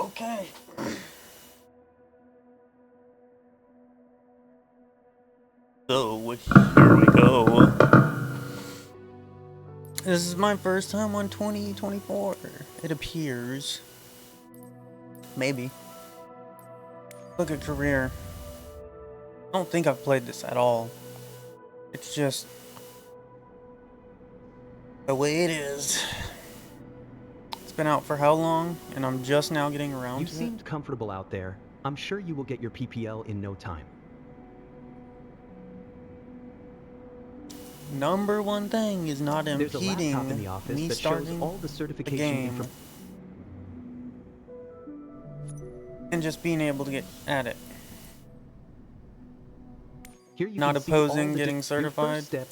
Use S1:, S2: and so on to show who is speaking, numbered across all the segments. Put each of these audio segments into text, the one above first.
S1: Okay. So, here we go. This is my first time on 2024. It appears. Maybe. Look at career. I don't think I've played this at all. It's just the way it is. It's been out for how long? And I'm just now getting around to it.
S2: You seemed comfortable out there. I'm sure you will get your PPL in no time.
S1: Number one thing is not
S2: There's a
S1: impeding
S2: laptop in the office
S1: me
S2: that shows
S1: starting
S2: all the
S1: the
S2: certification
S1: game and just being able to get at it.
S2: Here you
S1: Not
S2: can see all
S1: opposing
S2: the
S1: getting
S2: your
S1: certified,
S2: first step.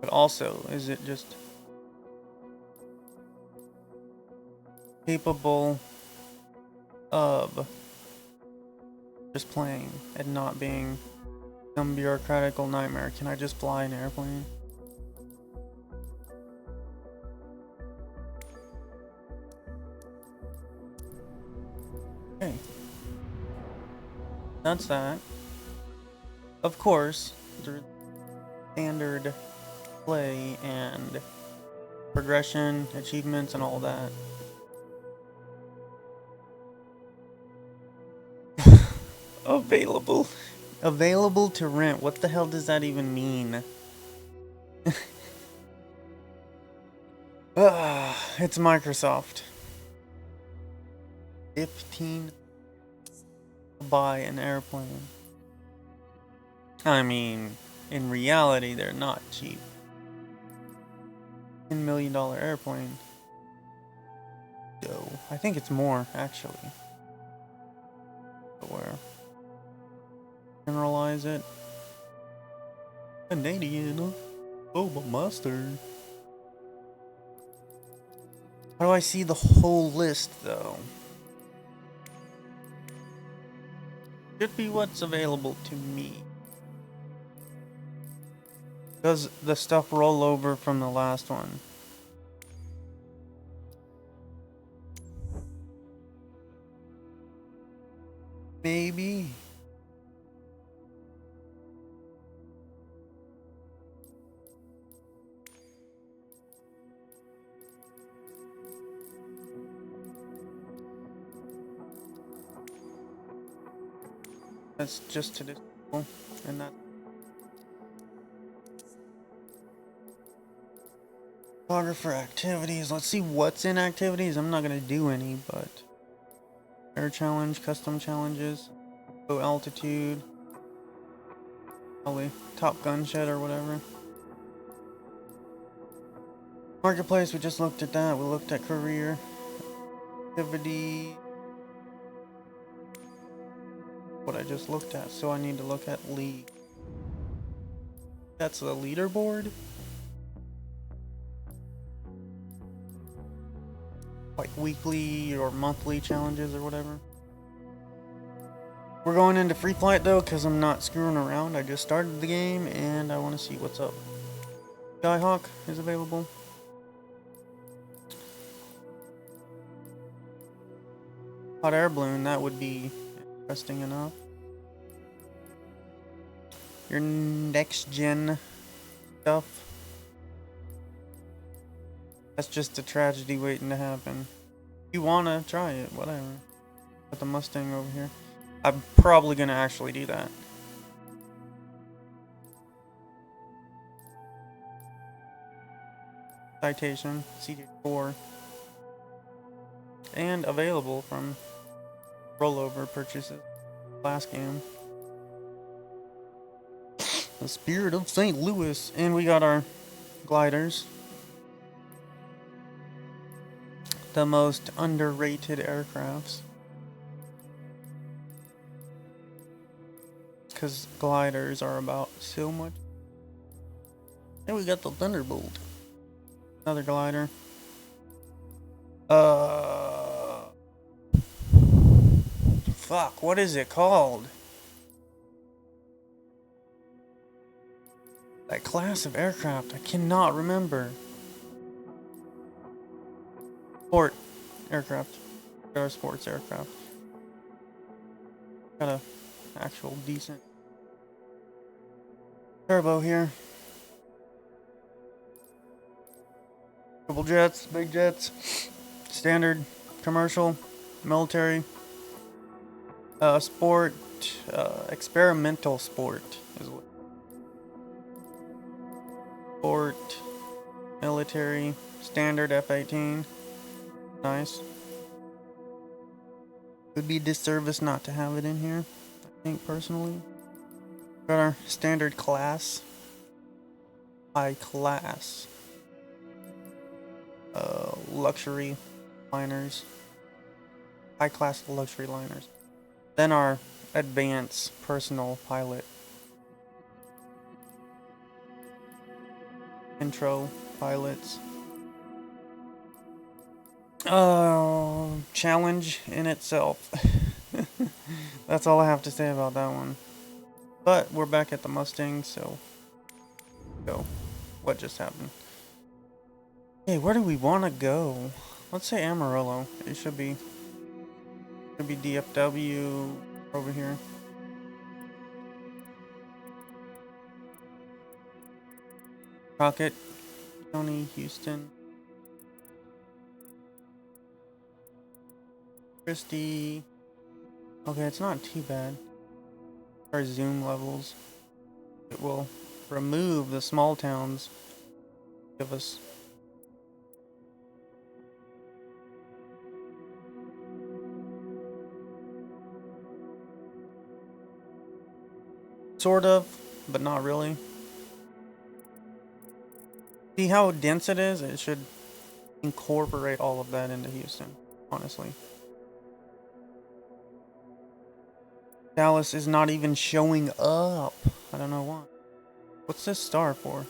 S1: but also, is it just capable of just playing and not being some bureaucratical nightmare? Can I just fly an airplane? Okay. That's that. Of course, there's standard play and progression, achievements, and all that. Available to rent. What the hell does that even mean? It's Microsoft. 15 to buy an airplane. I mean, in reality, they're not cheap. $10 million airplane. So, I think it's more, actually. But where? Generalize it. Canadian. Oh, but mustard. How do I see the whole list, though? Should be what's available to me. Does the stuff roll over from the last one? Maybe. That's just to this level, and that. Photographer activities. Let's see what's in activities. I'm not gonna do any, but air challenge, custom challenges, low altitude, probably Top Gun shed or whatever. Marketplace. We just looked at that. We looked at career activity. What I just looked at, so I need to look at league. That's the leaderboard. Like weekly or monthly challenges or whatever. We're going into free flight though, because I'm not screwing around. I just started the game and I want to see what's up. Skyhawk is available. Hot air balloon, that would be interesting enough. Your next gen stuff. That's just a tragedy waiting to happen. If you wanna try it, whatever. Put the Mustang over here. I'm probably gonna actually do that. Citation, CD4. And available from rollover purchases. Last game. The Spirit of St. Louis. And we got our gliders. The most underrated aircrafts. Because gliders are about so much. And we got the Thunderbolt. Another glider. Fuck, what is it called? That class of aircraft, I cannot remember. Sport aircraft. Our sports aircraft. Got a actual decent turbo here. Couple jets, big jets, standard, commercial, military, sport, experimental sport is what. Sport, military, standard F-18. Nice. Would be a disservice not to have it in here, I think, personally. Got our standard class. High class. Luxury liners. High class luxury liners. Then our advanced personal pilot. Intro pilots. Challenge in itself. That's all I have to say about that one. But we're back at the Mustang, so go. What just happened? Hey, where do we want to go? Let's say Amarillo. It should be DFW over here. Crockett County, Houston. Christie. Okay, it's not too bad. Our zoom levels. It will remove the small towns. Give us sort of, but not really. See how dense it is? It should incorporate all of that into Houston, honestly. Dallas is not even showing up. I don't know why. What's this star for?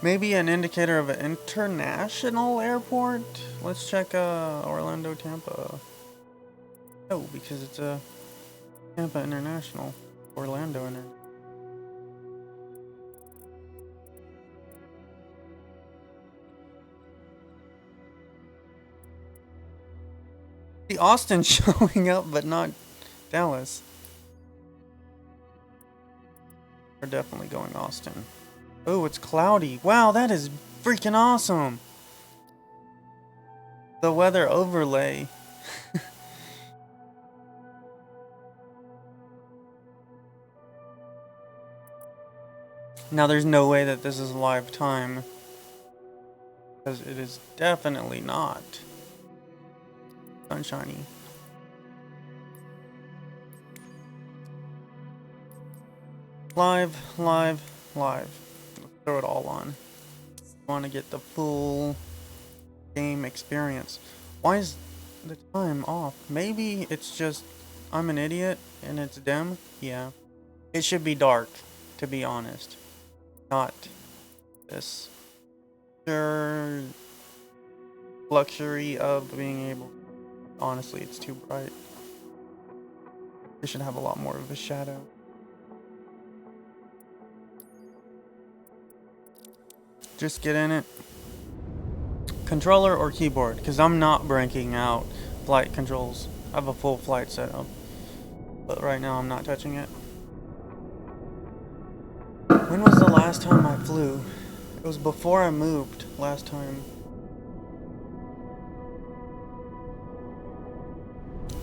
S1: Maybe an indicator of an international airport? Let's check Orlando, Tampa. Oh, because it's a Tampa International. Orlando International. See, Austin's showing up, but not Dallas. We're definitely going Austin. Oh, it's cloudy. Wow, that is freaking awesome. The weather overlay. Now, there's no way that this is live time, because it is definitely not sunshiny. Live. Let's throw it all on. Want to get the full game experience. Why is the time off? Maybe it's just I'm an idiot and it's dim. Yeah, it should be dark, to be honest. Not this sure luxury of being able. Honestly, it's too bright. It should have a lot more of a shadow. Just get in it. Controller or keyboard, because I'm not breaking out flight controls. I have a full flight setup, but right now I'm not touching it. When was the last time I flew? It was before I moved last time.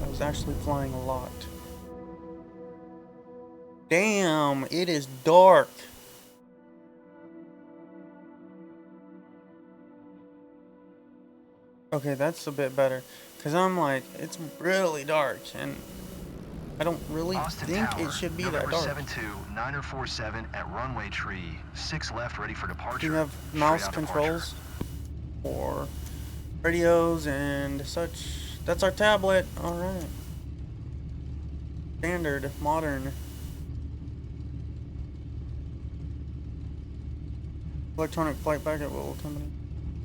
S1: I was actually flying a lot. Damn, it is dark. Okay, that's a bit better. Because I'm like, it's really dark, and I don't really
S3: Austin
S1: think
S3: Tower,
S1: it should be that
S3: November
S1: dark.
S3: 72-947 at runway tree. 6 left, ready for departure.
S1: Do you have
S3: Straight
S1: mouse
S3: out
S1: controls or radios and such? That's our tablet. All right. Standard, modern. Electronic flight packet will accompany.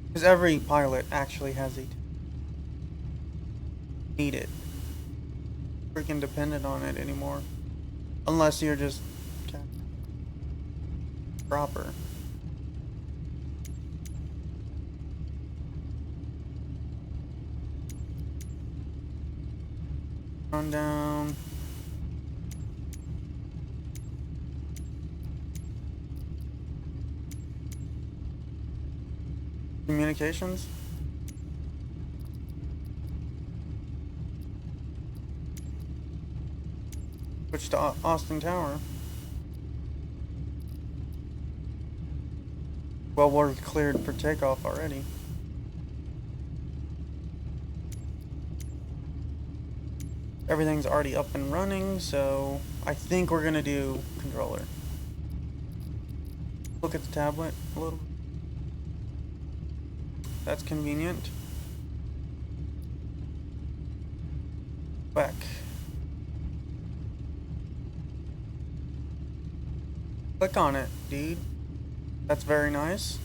S1: Because every pilot actually has a need it. Freaking dependent on it anymore. Unless you're just proper. Run down. Communications. Switch to Austin Tower. Well, we're cleared for takeoff already. Everything's already up and running, so I think we're gonna do controller. Look at the tablet a little. That's convenient. Back. Click on it, dude. That's very nice.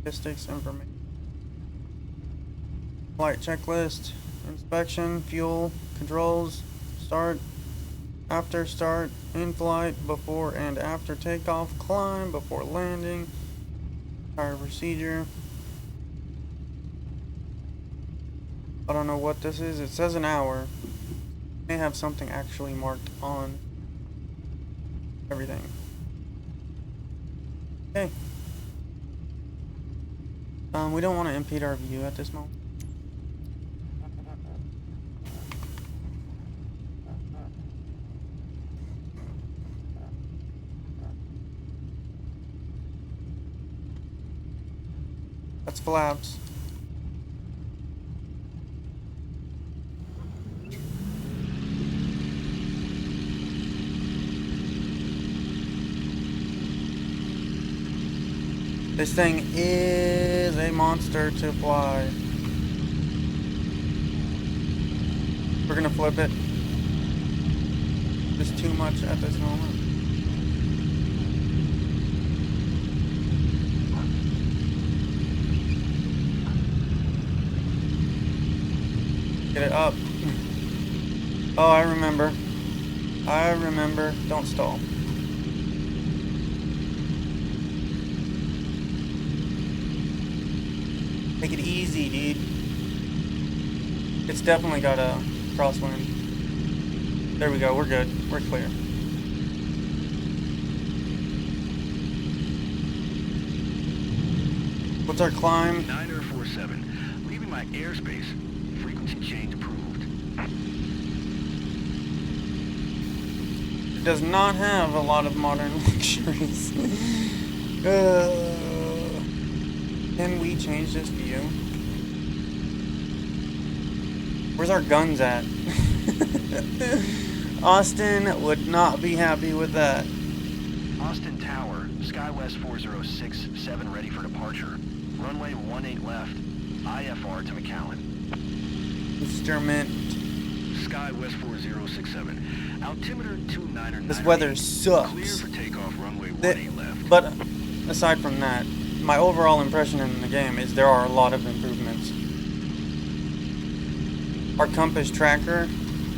S1: Statistics, information. Flight checklist, inspection, fuel, controls, start, after start, in flight, before and after takeoff, climb, before landing, entire procedure. I don't know what this is. It says an hour. May have something actually marked on everything. Okay. We don't want to impede our view at this moment. That's flaps. This thing is a monster to fly. We're gonna flip it. There's too much at this moment. Get it up. Oh, I remember. I remember. Don't stall. Take it easy, dude. It's definitely got a crosswind. There we go, we're good. We're clear. What's our climb?
S3: 9047. Leaving my airspace. Frequency change approved.
S1: It does not have a lot of modern luxuries. Can we change this view? Where's our guns at? Austin would not be happy with that.
S3: Austin Tower, SkyWest 4067 ready for departure. Runway 18 left. IFR to McAllen.
S1: Instrument.
S3: SkyWest 4067. Altimeter 2998.
S1: This weather sucks.
S3: Clear for takeoff, runway 18 left.
S1: But aside from that, my overall impression in the game is there are a lot of improvements. Our compass tracker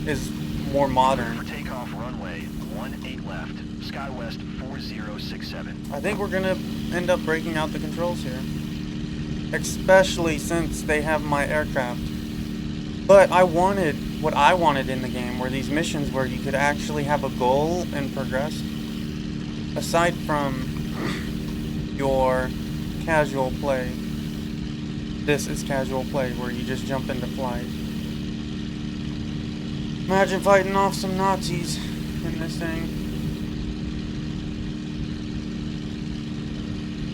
S1: is more modern.
S3: For takeoff, runway 18 left. SkyWest 4067.
S1: I think we're gonna end up breaking out the controls here. Especially since they have my aircraft. But I wanted what I wanted in the game were these missions where you could actually have a goal and progress. Aside from your casual play. This is casual play where you just jump into flight. Imagine fighting off some Nazis in this thing.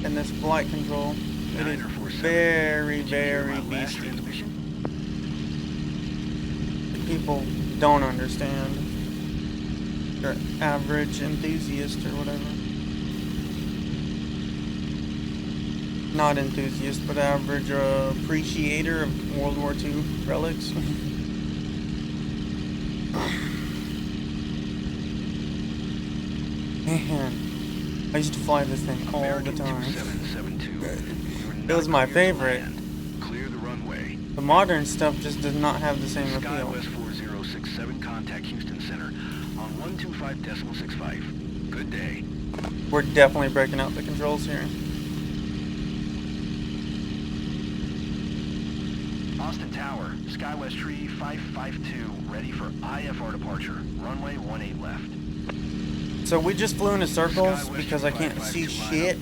S1: And this flight control. It is very, very beastly. People don't understand. They're average enthusiast or whatever. Not enthusiast, but average appreciator of World War II relics. Man, I used to fly this thing all the time. It was my favorite.
S3: Clear the runway.
S1: The modern stuff just does not have the same appeal.
S3: SkyWest 4067, contact Houston Center on 125.65. Good day.
S1: We're definitely breaking out the controls here.
S3: Austin Tower, SkyWest Tree 552, ready for IFR departure. Runway 18 left.
S1: So we just flew into circles because I can't see shit.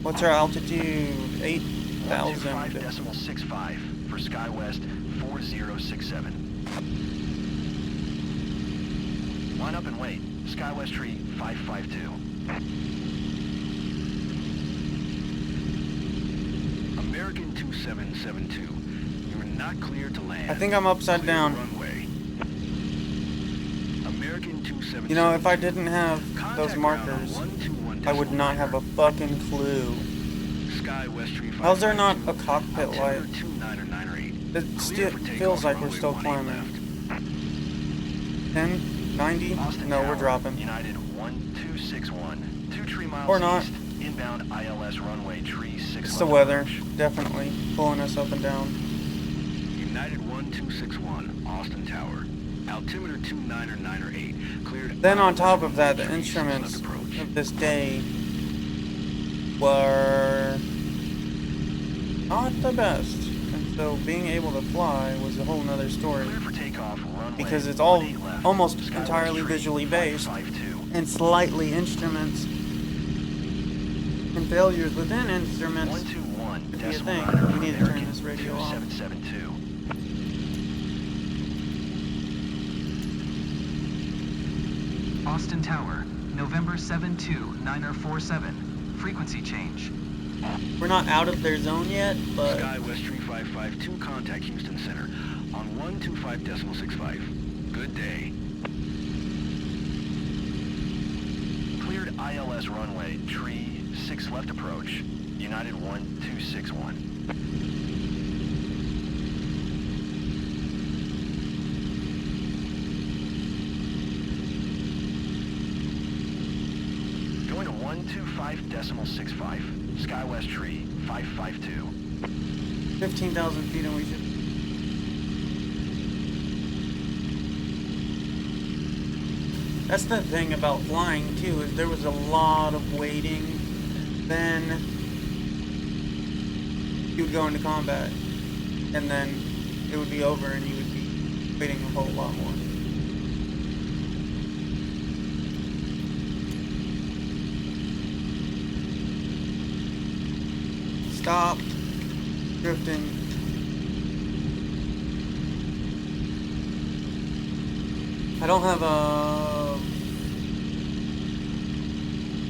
S1: What's our altitude? 8,000.
S3: 125.65 for SkyWest 4067. Line up and wait. SkyWest Tree 552. American 2772. You are not cleared to land.
S1: I think I'm upside down.
S3: Runway. American 272.
S1: You know, if I didn't have those markers, I would not have a fucking clue. How's there not a cockpit light? It still feels like we're still climbing. 10? 90? No, we're dropping.
S3: United 1261. 2 tree miles
S1: Or not.
S3: east, inbound ILS runway tree 6.
S1: It's the weather, definitely pulling us up and down.
S3: United 1261, Austin Tower. Altimeter 29908. Cleared.
S1: Then on top of that, the instruments of this day were not the best. And so being able to fly was a whole nother story.
S3: Clear for takeoff, runway
S1: Because it's all
S3: 18 left.
S1: almost
S3: SkyWest
S1: entirely
S3: Tree
S1: visually based
S3: 552.
S1: and slightly instruments. And failures within instruments
S3: 121
S1: could be a
S3: decimal
S1: thing.
S3: niner
S1: We need to turn this radio off.
S3: 2772.
S4: Austin Tower, November 72-947. Frequency change.
S1: We're not out of their zone yet, but
S3: SkyWest Tree 552, contact Houston Center on 125.65. Good day. Cleared ILS runway, tree 6 left approach, United 1261. Going to 125.65, SkyWest Tree 552.
S1: 15,000 feet and we should... That's the thing about flying too, is there was a lot of waiting. Then you would go into combat, and then it would be over and you would be waiting a whole lot more. Stop drifting. I don't have a...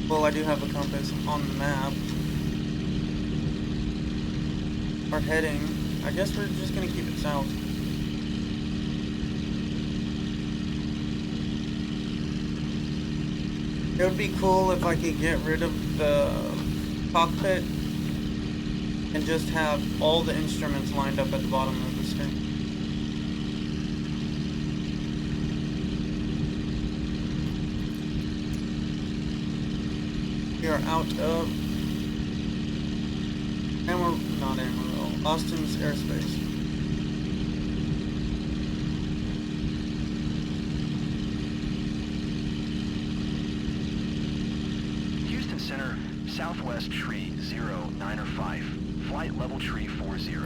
S1: Well, I do have a compass on the map. Our heading, I guess we're just gonna keep it south. It would be cool if I could get rid of the cockpit and just have all the instruments lined up at the bottom of the screen. We are out of Austin's airspace.
S3: Houston Center, Southwest Tree 0905. Flight level tree 40.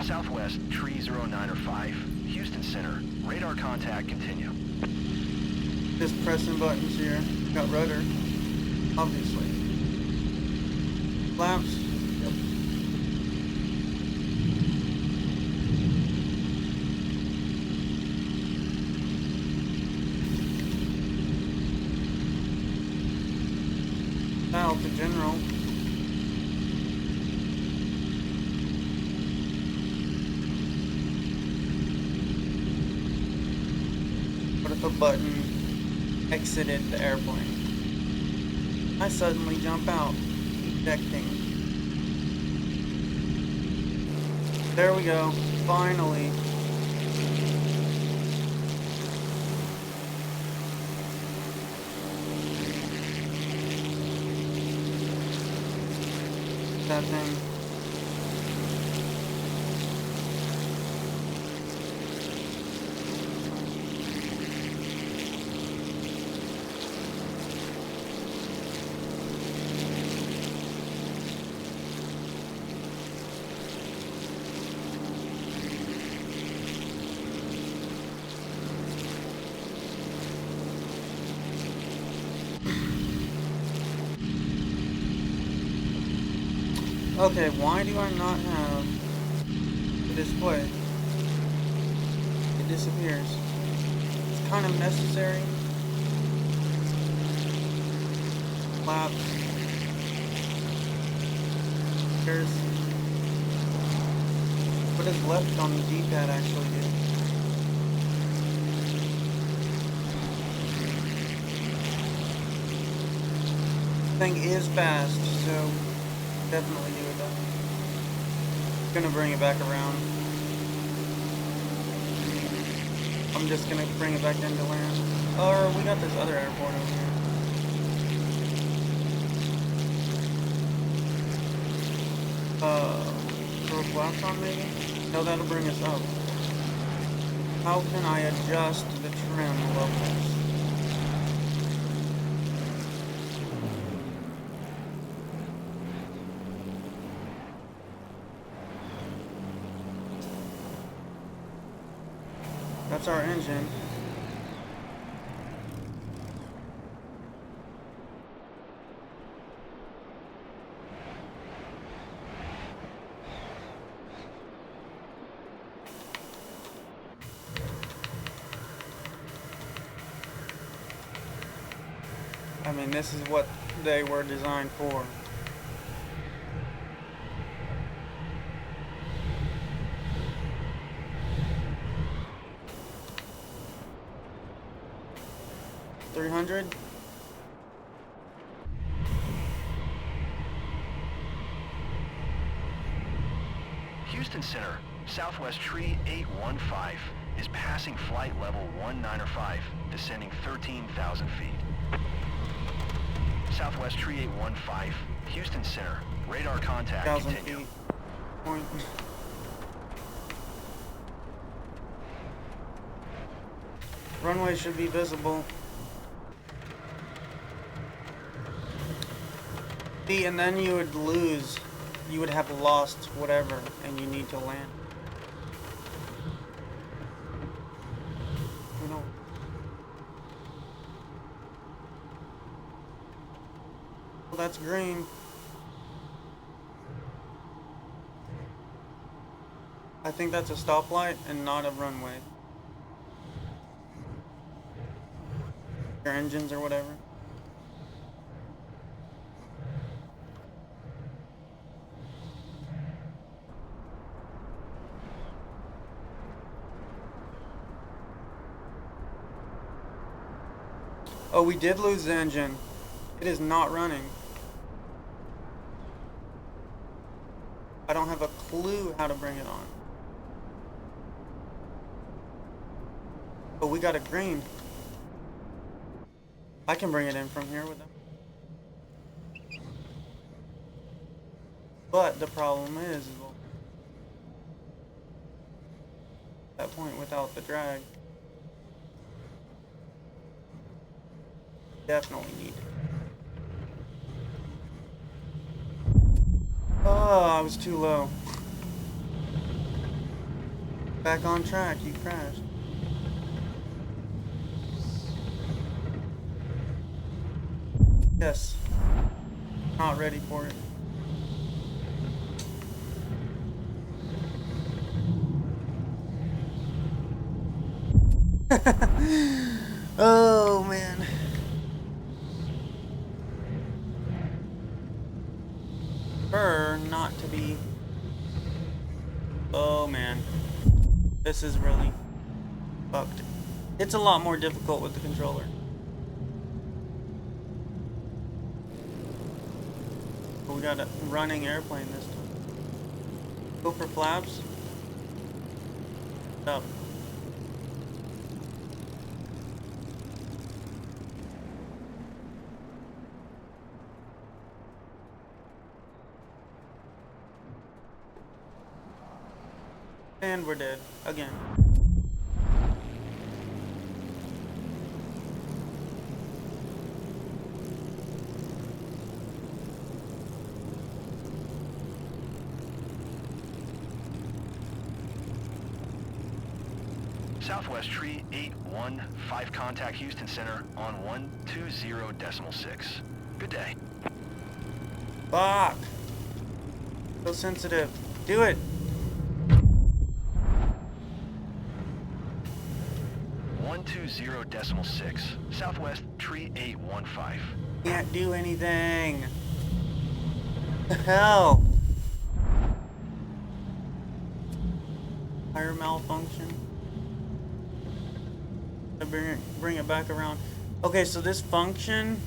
S3: Southwest tree 0905. Houston Center. Radar contact continue.
S1: Just pressing buttons here. Got rudder, obviously. Flaps. Yep. South to general. What if a button exited the airplane? I suddenly jump out, ejecting. There we go, finally. That thing. Okay, why do I not have the display? It disappears. It's kind of necessary. Flaps. There's what is left on the D-pad actually do? Thing is fast, so definitely do it though. Gonna bring it back around. I'm just gonna bring it back into land. Or we got this other airport over here. Throw flaps on maybe? No, that'll bring us up. How can I adjust the trim levels? That's our engine. I mean, this is what they were designed for. $300.
S3: Houston Center, Southwest Tree 815 is passing flight level 195, descending 13,000 feet. Southwest Tree 815, Houston Center, radar contact
S1: 1,000
S3: continue.
S1: feet. Point. Runway should be visible. See, and then you would lose. You would have lost whatever, and you need to land. We don't. Well, that's green. I think that's a stoplight and not a runway. Your engines or whatever. Oh, we did lose the engine. It is not running. I don't have a clue how to bring it on. But we got a green. I can bring it in from here with them. But the problem is, well, at that point without the drag. Definitely need it. Oh, I was too low. Back on track, you crashed. Yes. Not ready for it. Oh man. Not to be. Oh man. This is really fucked. It's a lot more difficult with the controller. But we got a running airplane this time. Go for flaps. Up. And we're dead again.
S3: Southwest Tree 815, contact Houston Center on 120.6. Good day.
S1: Fuck. So sensitive. Do it.
S3: 120.6. Southwest tree 815.
S1: Can't do anything. The hell? Tire malfunction. Bring it back around. Okay, so this function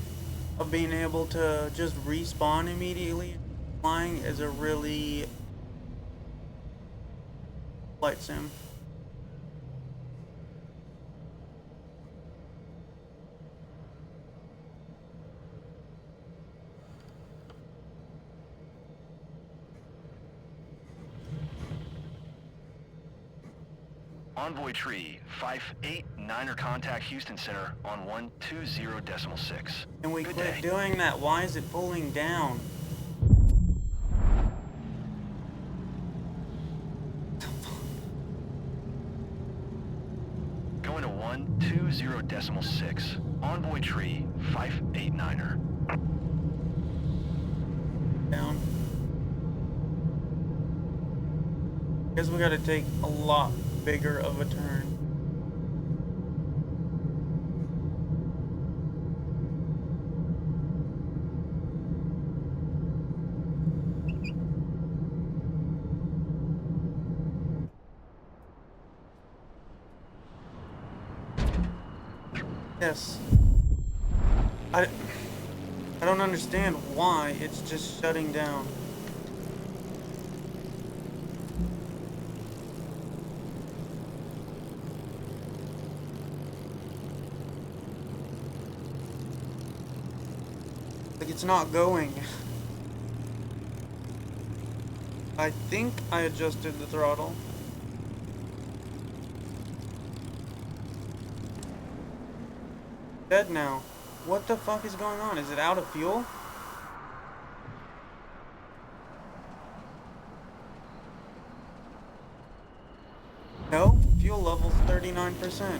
S1: of being able to just respawn immediately flying is a really flight sim.
S3: Envoy tree 589er, contact Houston Center on 120.6.
S1: Can we
S3: Good
S1: quit
S3: day.
S1: doing that? Why is it pulling down?
S3: Going to 120.6. Envoy tree 589er.
S1: Down. Guess we gotta take a lot bigger of a turn. Yes. I don't understand why it's just shutting down. Like it's not going. I think I adjusted the throttle. Dead now. What the fuck is going on? Is it out of fuel? No, fuel level's 39%.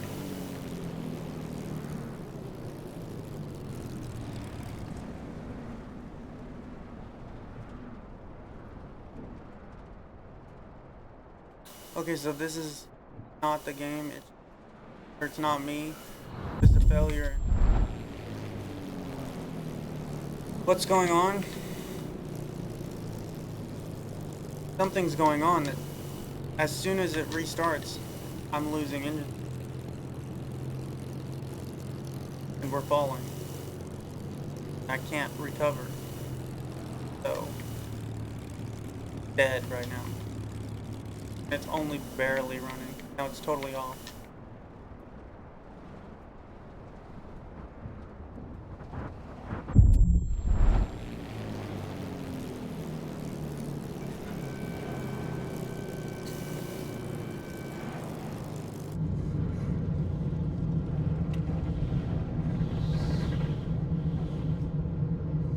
S1: Okay, so this is not the game. It's not me. It's a failure. What's going on? Something's going on that as soon as it restarts, I'm losing engine. And we're falling. I can't recover. So, dead right now. It's only barely running. Now it's totally off.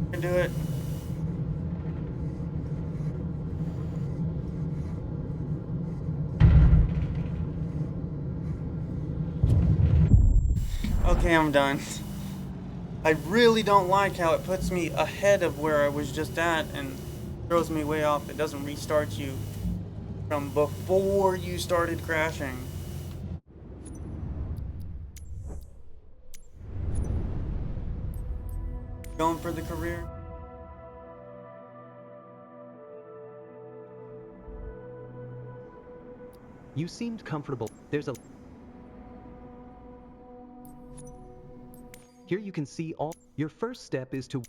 S1: You can do it. Okay, I'm done. I really don't like how it puts me ahead of where I was just at and throws me way off. It doesn't restart you from before you started crashing. Going for the career.
S2: You seemed comfortable. There's a... Here you can see all... Your first step is to...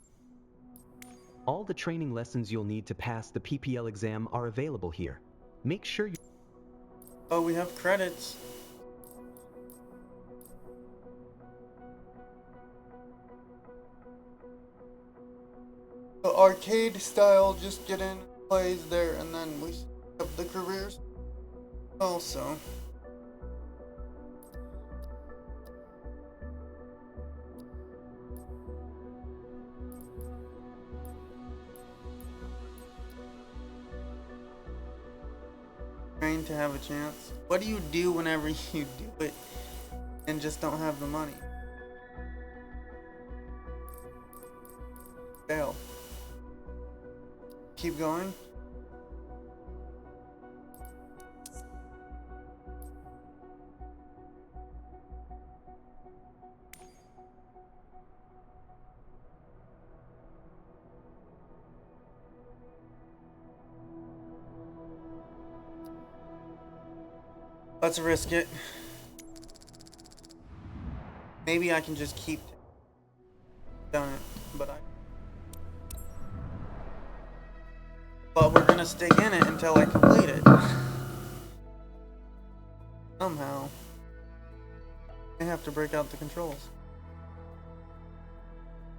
S2: All the training lessons you'll need to pass the PPL exam are available here. Make sure you...
S1: Oh, we have credits. The arcade style, just get in, plays there, and then we set up the careers also. Train to have a chance. What do you do whenever you do it and just don't have the money? Fail. Keep going. Let's risk it. Maybe I can just keep done it, but we're gonna stick in it until I complete it. Somehow. I have to break out the controls.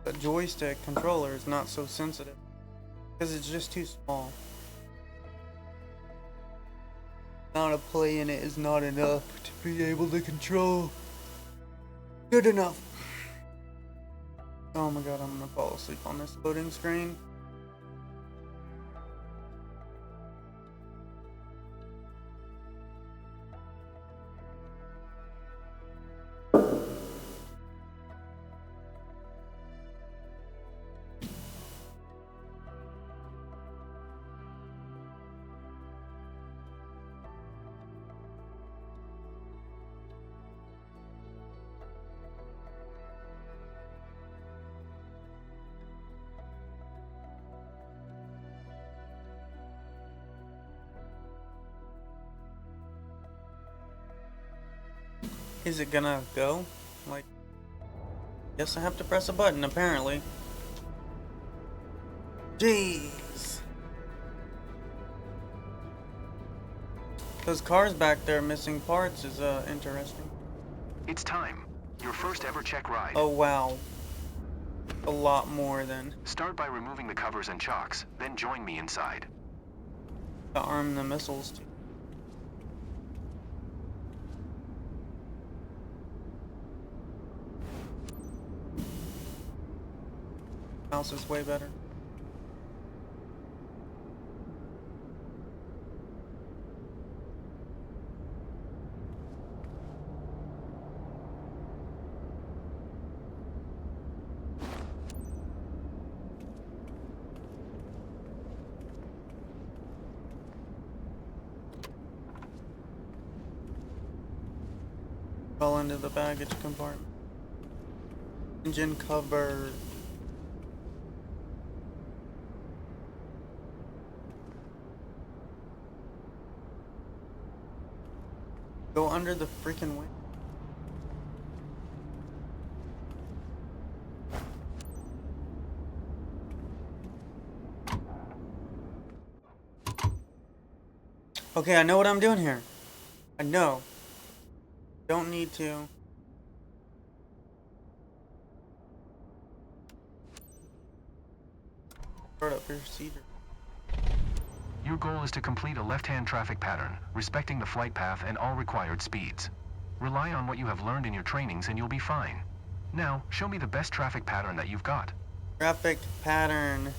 S1: The joystick controller is not so sensitive because it's just too small. Not a play in it is not enough to be able to control. Good enough. Oh my god, I'm gonna fall asleep on this loading screen. Is it gonna go? Like, guess I have to press a button, apparently. Jeez. Those cars back there missing parts is interesting.
S4: It's time. Your first ever check ride.
S1: Oh wow. A lot more than
S4: Start by removing the covers and chocks, then join me inside.
S1: to arm the missiles too. Mouse is way better. Fell into the baggage compartment. Engine cover. Go under the freaking wing. Okay, I know what I'm doing here. I know. Don't need to. Start up procedure.
S4: Your goal is to complete a left-hand traffic pattern, respecting the flight path and all required speeds. Rely on what you have learned in your trainings and you'll be fine. Now, show me the best traffic pattern that you've got.
S1: Traffic pattern.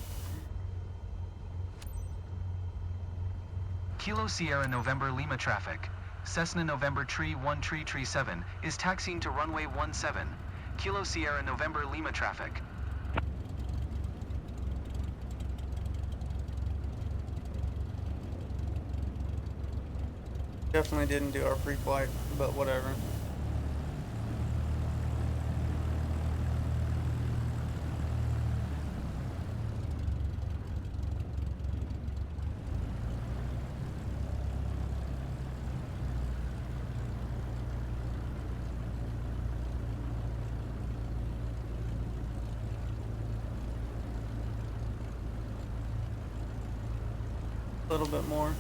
S4: Kilo Sierra November Lima traffic. Cessna November Tree 1 Tree 7 is taxiing to runway 17. Kilo Sierra November Lima traffic.
S1: Definitely didn't do our pre-flight, but whatever. A little bit more.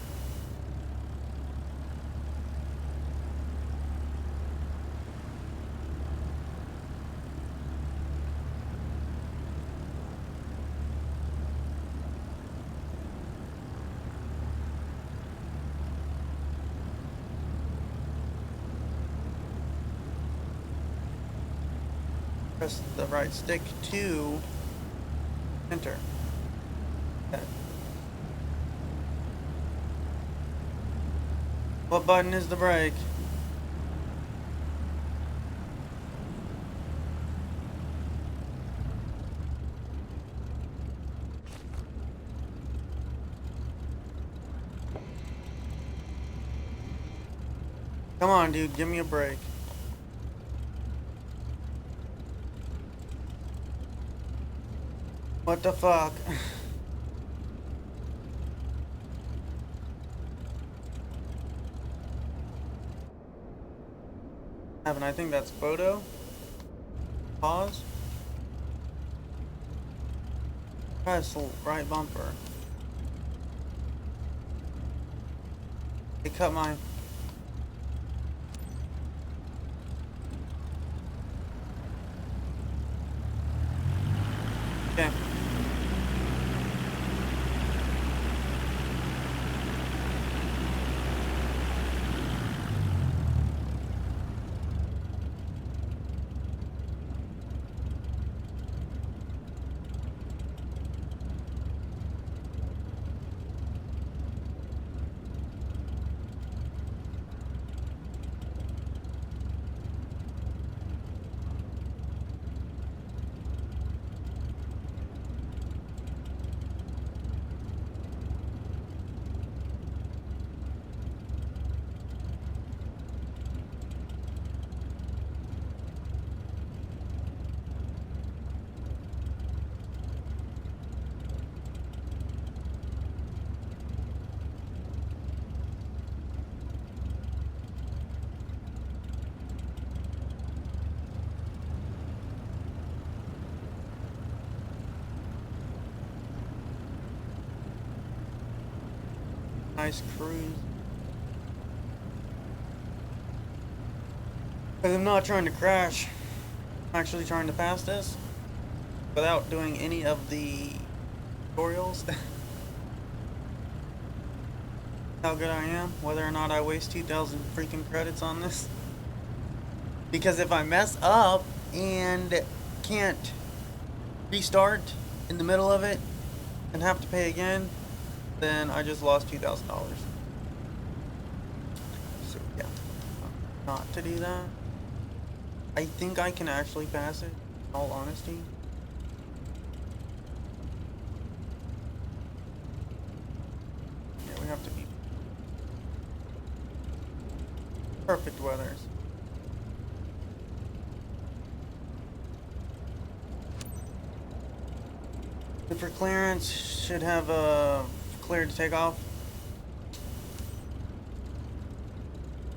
S1: Press the right stick to enter. Okay. What button is the brake? Come on, dude, give me a break. What the fuck? And I think that's photo. Pause. Press right bumper. They cut my... Okay. Nice cruise. Because I'm not trying to crash. I'm actually trying to pass this without doing any of the tutorials. How good I am, whether or not I waste 2,000 freaking credits on this. Because if I mess up and can't restart in the middle of it and have to pay again, then I just lost $2,000. So yeah, not to do that. I think I can actually pass it, in all honesty. Yeah, we have to be perfect weathers. For clearance, should have cleared to take off.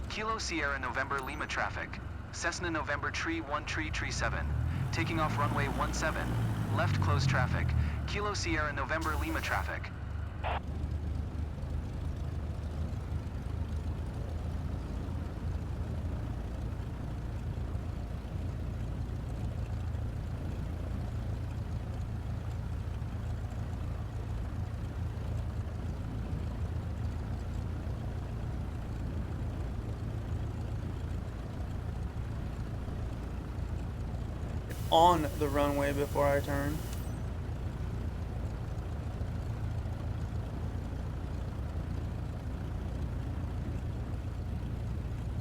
S4: Kilo Sierra November Lima traffic. Cessna November Tree 1 Tree 7. Taking off runway 17. Left close traffic. Kilo Sierra November Lima traffic.
S1: On the runway before I turn.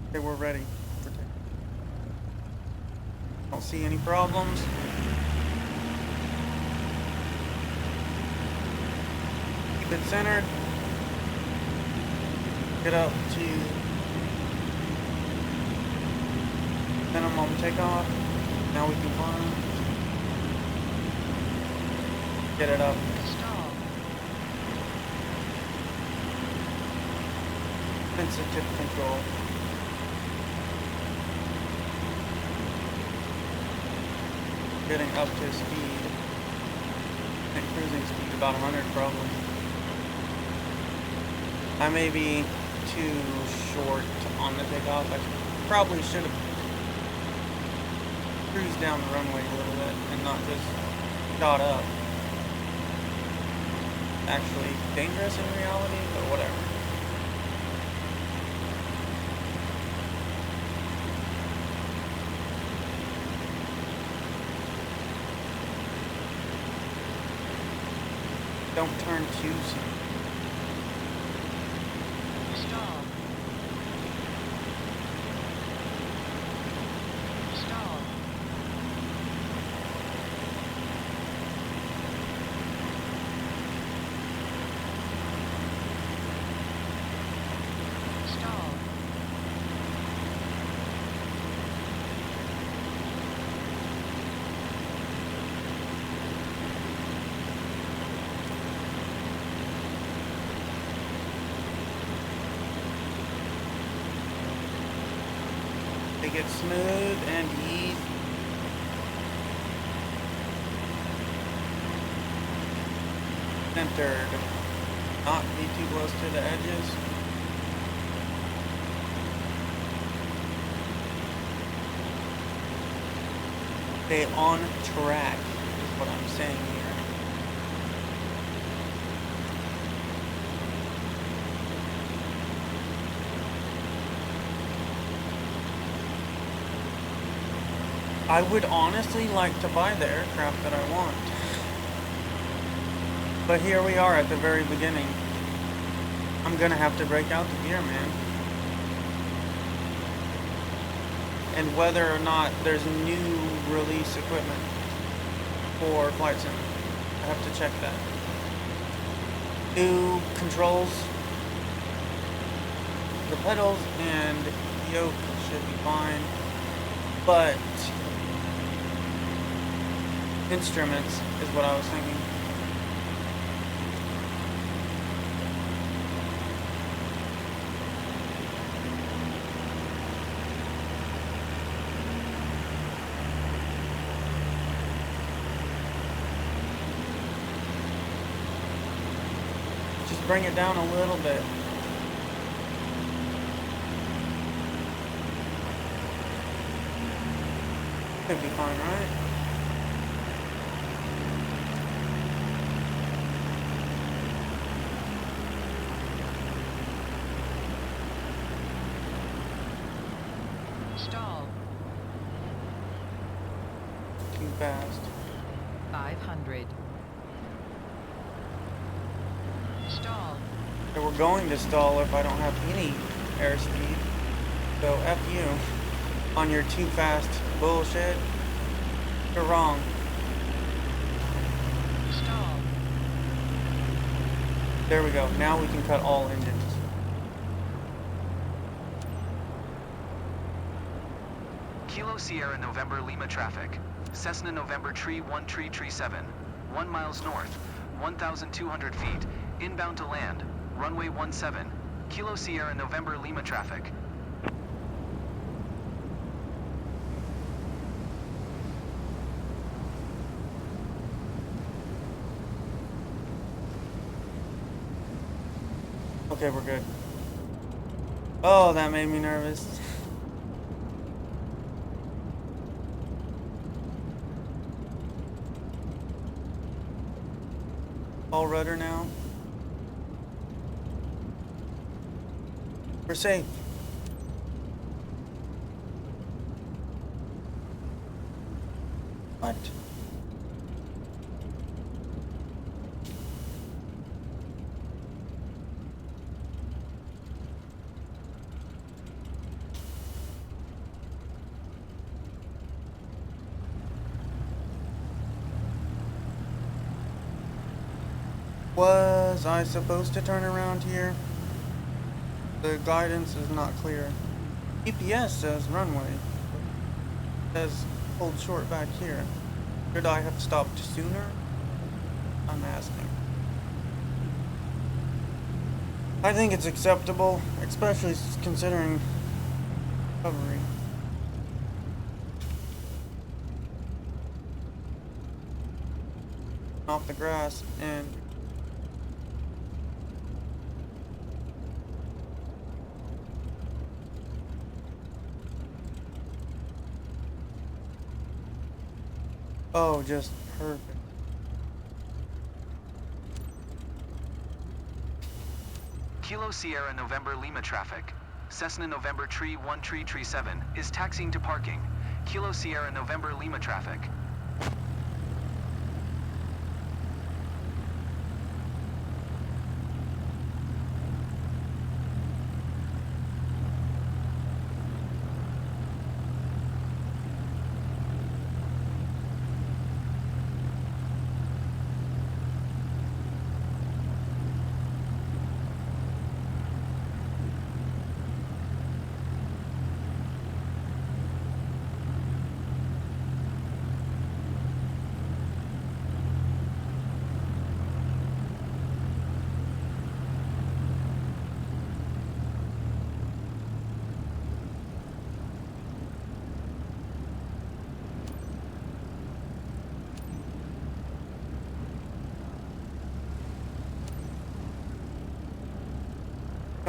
S1: Okay, we're ready. Don't see any problems. Keep it centered. Get up to minimum takeoff. Now we can climb. Get it up.
S5: Stall.
S1: Sensitive control. Getting up to speed. And cruising speed about 100 probably. I may be too short on the takeoff. I probably should have cruise down the runway a little bit and not just shot up. Actually dangerous in reality, but whatever. Don't turn too soon.
S5: Stall. Stall. Stall.
S1: it smooth and easy. Centered. Not be too close to the edges. Stay on track is what I'm saying here. I would honestly like to buy the aircraft that I want. But here we are at the very beginning. I'm gonna have to break out the gear, man. And whether or not there's new release equipment for Flight Sim, I have to check that. New controls, the pedals and yoke should be fine, but instruments is what I was thinking. Just bring it down a little bit. Should be fine, right?
S5: Stall.
S1: Too fast.
S5: 500. Stall.
S1: So we're going to stall if I don't have any airspeed. So F you on your too fast bullshit. You're wrong.
S5: Stall.
S1: There we go. Now we can cut all engines.
S4: Kilo Sierra November Lima traffic. Cessna November Tree 1 Tree 7. 1 miles north. 1,200 feet. Inbound to land. Runway 17. Kilo Sierra November Lima traffic.
S1: Okay, we're good. Oh, that made me nervous. All rudder now. We're safe. What? Was I supposed to turn around here? The guidance is not clear. GPS says runway. It says hold short back here. Should I have stopped sooner? I'm asking. I think it's acceptable, especially considering recovery. Off the grass and oh, just perfect.
S4: Kilo Sierra November Lima traffic. Cessna November Tree 1 Tree 7 is taxiing to parking. Kilo Sierra November Lima traffic.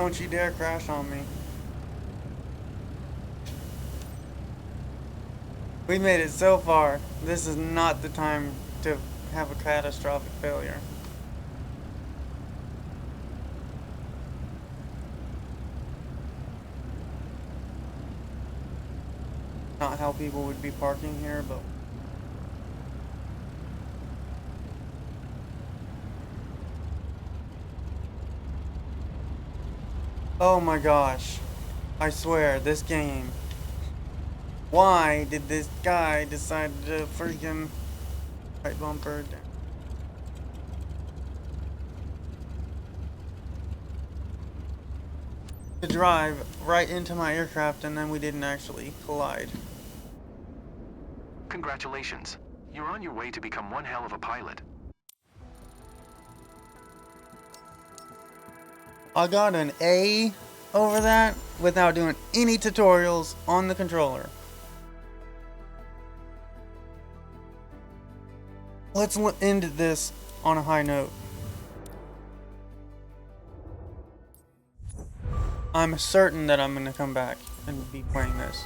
S1: Don't you dare crash on me. We made it so far. This is not the time to have a catastrophic failure. Not how people would be parking here, but oh my gosh. I swear, this game. Why did this guy decide to freaking right bumper down? To drive right into my aircraft and then we didn't actually collide.
S4: Congratulations. You're on your way to become one hell of a pilot.
S1: I got an A over that without doing any tutorials on the controller. Let's end this on a high note. I'm certain that I'm gonna come back and be playing this.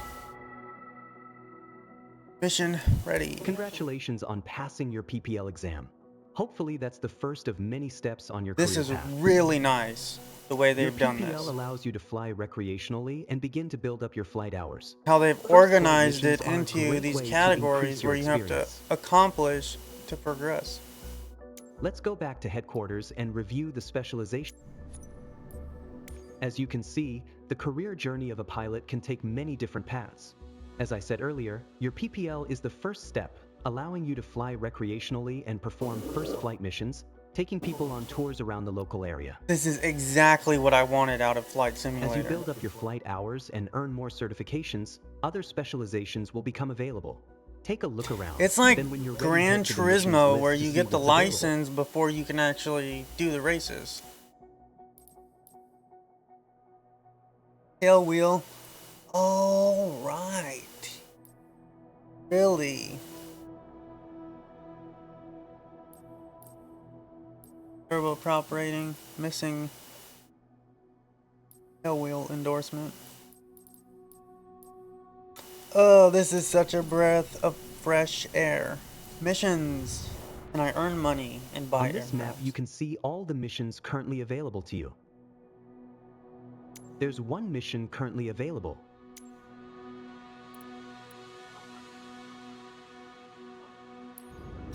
S1: Mission ready.
S2: Congratulations on passing your PPL exam. Hopefully that's the first of many steps on your
S1: This
S2: career
S1: is
S2: path.
S1: really nice, the way
S2: Your
S1: they've done
S2: PPL
S1: this.
S2: allows you to fly recreationally and begin to build up your flight hours.
S1: How they've
S2: First
S1: organized
S2: flight
S1: it
S2: missions are a
S1: into
S2: great
S1: these
S2: way to
S1: categories
S2: increase your
S1: where you have to
S2: experience.
S1: accomplish to progress.
S2: Let's go back to headquarters and review the specialization. As you can see, the career journey of a pilot can take many different paths. As I said earlier, your PPL is the first step, allowing you to fly recreationally and perform first flight missions, taking people on tours around the local area.
S1: This is exactly what I wanted out of Flight Simulator.
S2: As you build up your flight hours and earn more certifications, other specializations will become available. Take a look around.
S1: It's like
S2: Then when you're ready,
S1: Gran
S2: head to the missions
S1: Turismo,
S2: list
S1: where
S2: to
S1: you
S2: see
S1: get the
S2: what's available.
S1: license before you can actually do the races. Tail wheel. All right. Really? Turboprop rating. Missing tail wheel endorsement. Oh, this is such a breath of fresh air. Missions. And I earn money and buy
S2: On this map,
S1: aircrafts.
S2: you can see all the missions currently available to you. There's one mission currently available.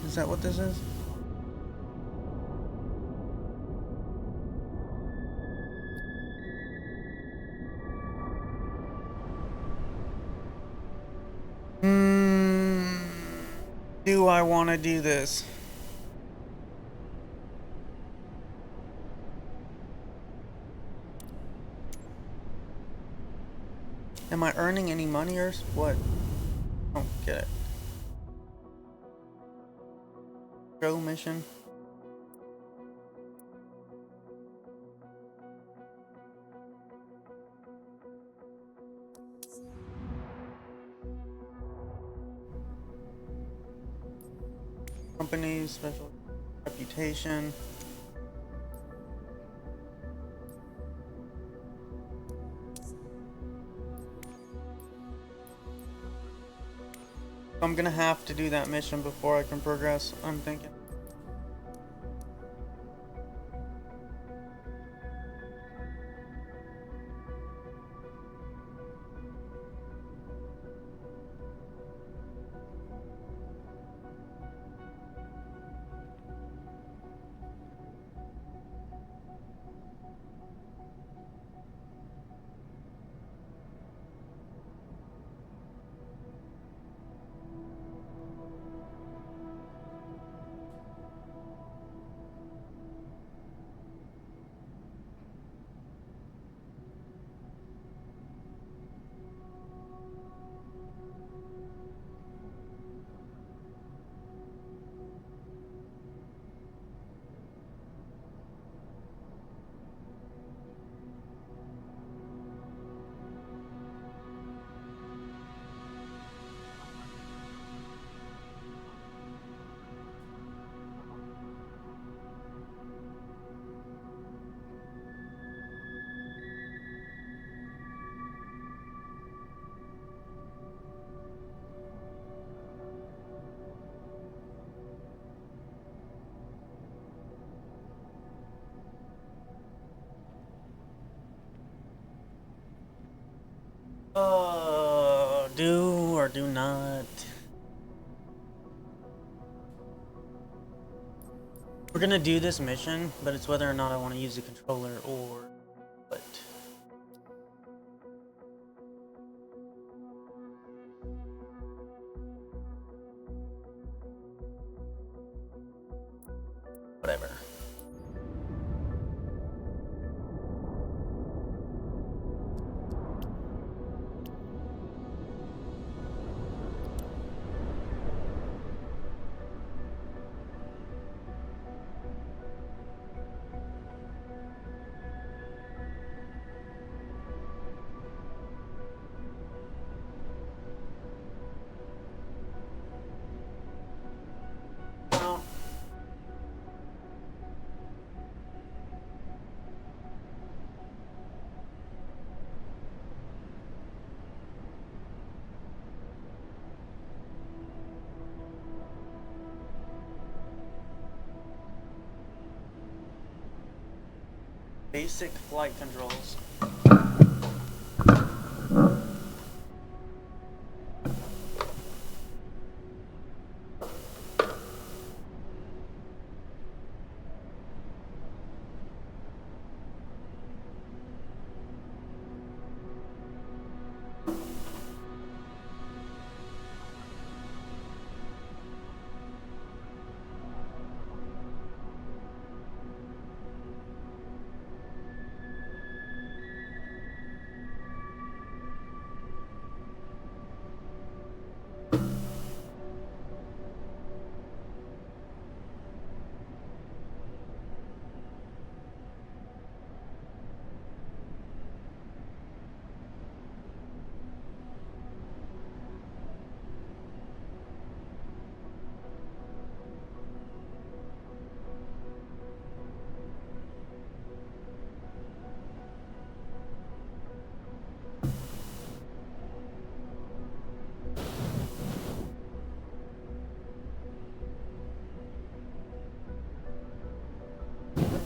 S1: Is that what this is? Do I want to do this? Am I earning any money or what? I don't get it. Go mission. Companies, special reputation. I'm gonna have to do that mission before I can progress, I'm thinking. Do or do not. We're gonna do this mission, but it's whether or not I want to use the controller or what. Whatever. Basic flight controls.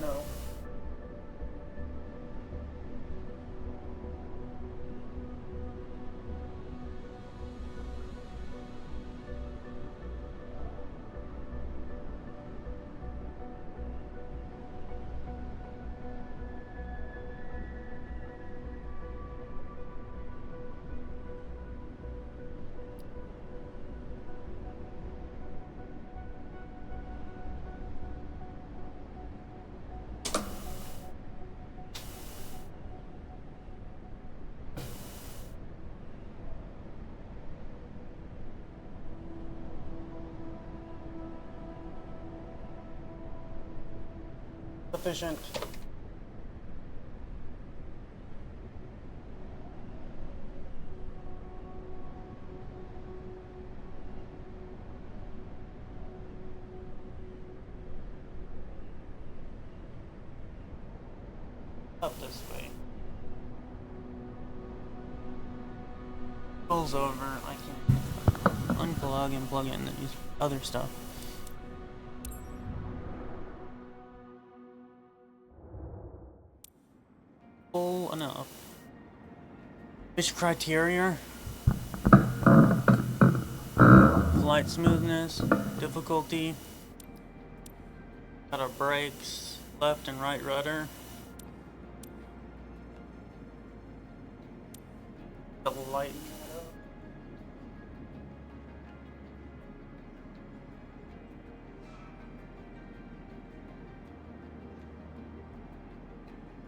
S1: No. Sufficient. Up this way. Pulls over, I can unplug and plug in these other stuff. Full enough. Fish criteria. Flight smoothness, difficulty. Got our brakes, left and right rudder. Double light.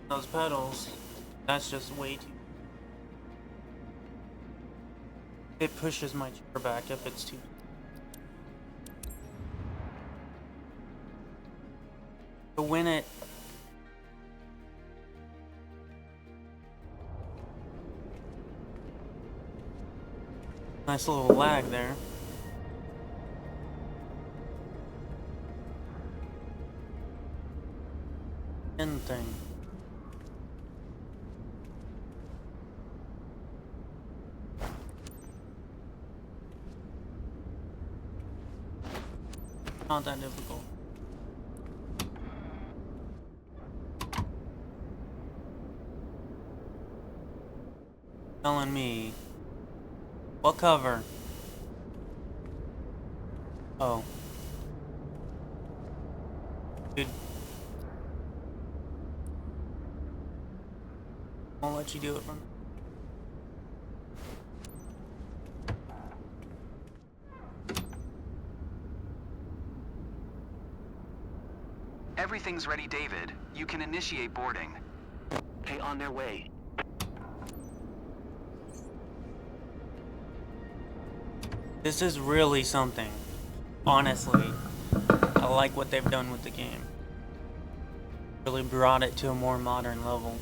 S1: Those pedals, that's just way too. It pushes my chair back if it's too. To win it. Nice little lag there. End thing. Not that difficult. telling me. What cover? Oh. Dude. Won't let you do it from.
S6: Everything's ready, David. You can initiate boarding.
S3: Okay, on their way.
S1: This is really something. Honestly, I like what they've done with the game. Really brought it to a more modern level.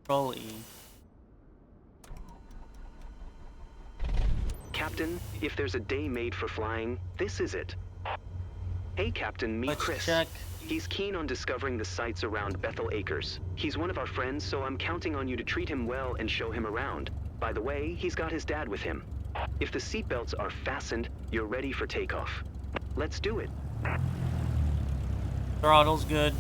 S1: Control E.
S3: Captain, if there's a day made for flying, this is it. Hey, Captain, meet
S1: Let's
S3: Chris.
S1: check.
S3: He's keen on discovering the sights around Bethel Acres. He's one of our friends, so I'm counting on you to treat him well and show him around. By the way, he's got his dad with him. If the seatbelts are fastened, you're ready for takeoff. Let's do it.
S1: Throttle's good.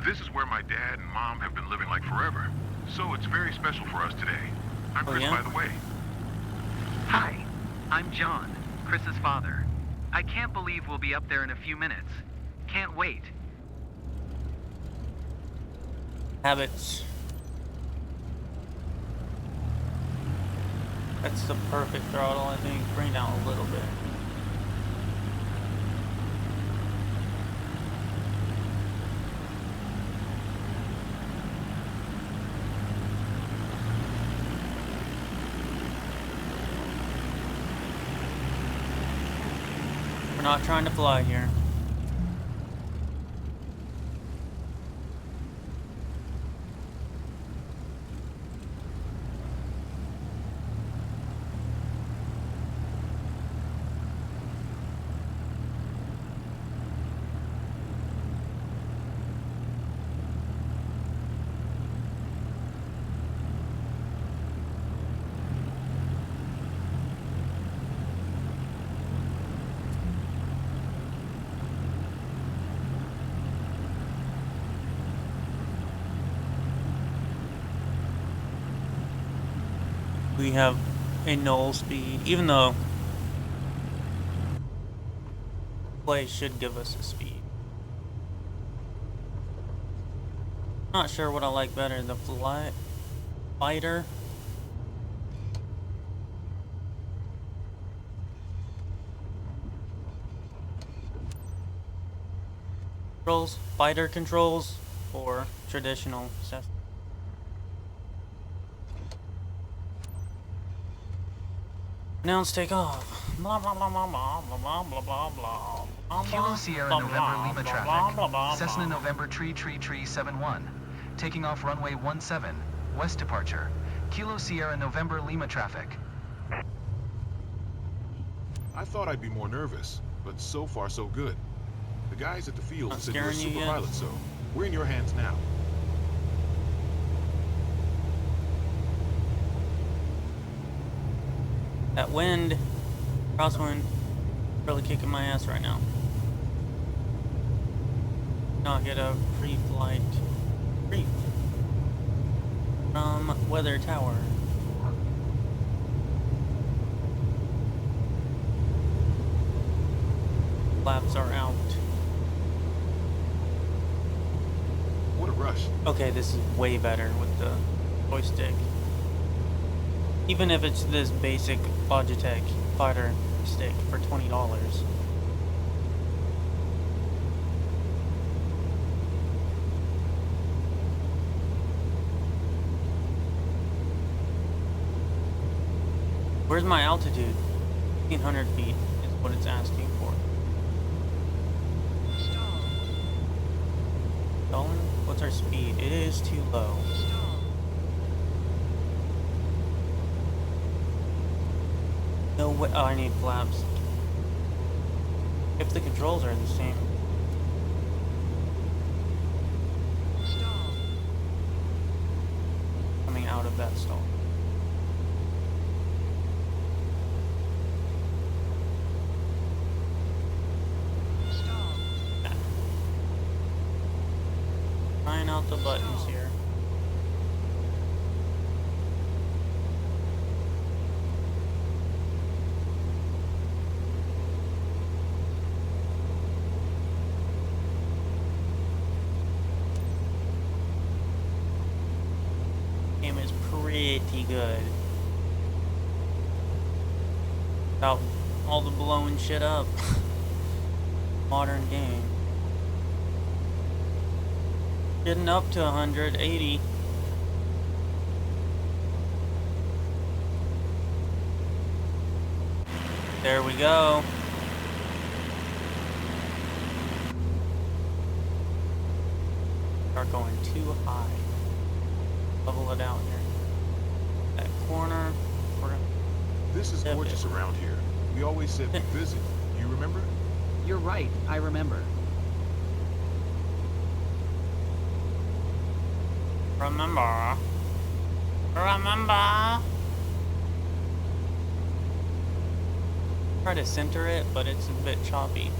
S7: This is where my dad and mom have been living like forever. So it's very special for us today. I'm Chris,
S1: yeah?
S7: by the way.
S8: Hi, I'm John, Chris's father. I can't believe we'll be up there in a few minutes. Can't wait.
S1: Habits. That's the perfect throttle, I think. Bring it down a little bit. We're not trying to fly here. We have a null speed, even though play should give us a speed. Not sure what I like better, the fighter. Controls, fighter controls, or traditional Cessna. Announce takeoff. Blah blah blah blah blah blah blah blah blah.
S6: Kilo Sierra November Lima traffic. Cessna November Tree 71. Taking off runway 17. West departure. Kilo Sierra November Lima traffic.
S7: I thought I'd be more nervous, but so far so good. The guys at the field
S1: Not
S7: said you were a
S1: scaring you
S7: super
S1: yet?
S7: pilot, so we're in your hands now.
S1: That wind, crosswind, really kicking my ass right now. Not get a pre-flight brief from weather tower. Flaps are out.
S7: What a rush.
S1: Okay, this is way better with the joystick. Even if it's this basic Logitech fighter stick for $20. Where's my altitude? 1,500 feet is what it's asking for. Stalling? What's our speed? It is too low. No way. Oh, I need flaps. If the controls are the same. Coming out of that stall. Trying out the buttons here. Game is pretty good. Without all the blowing shit up. Modern game. Getting up to 180. There we go. Start going too high. Level it out here. That corner.
S7: This is gorgeous around here. We always said we'd visit. You remember?
S6: You're right, I remember.
S1: Remember. Try to center it, but it's a bit choppy.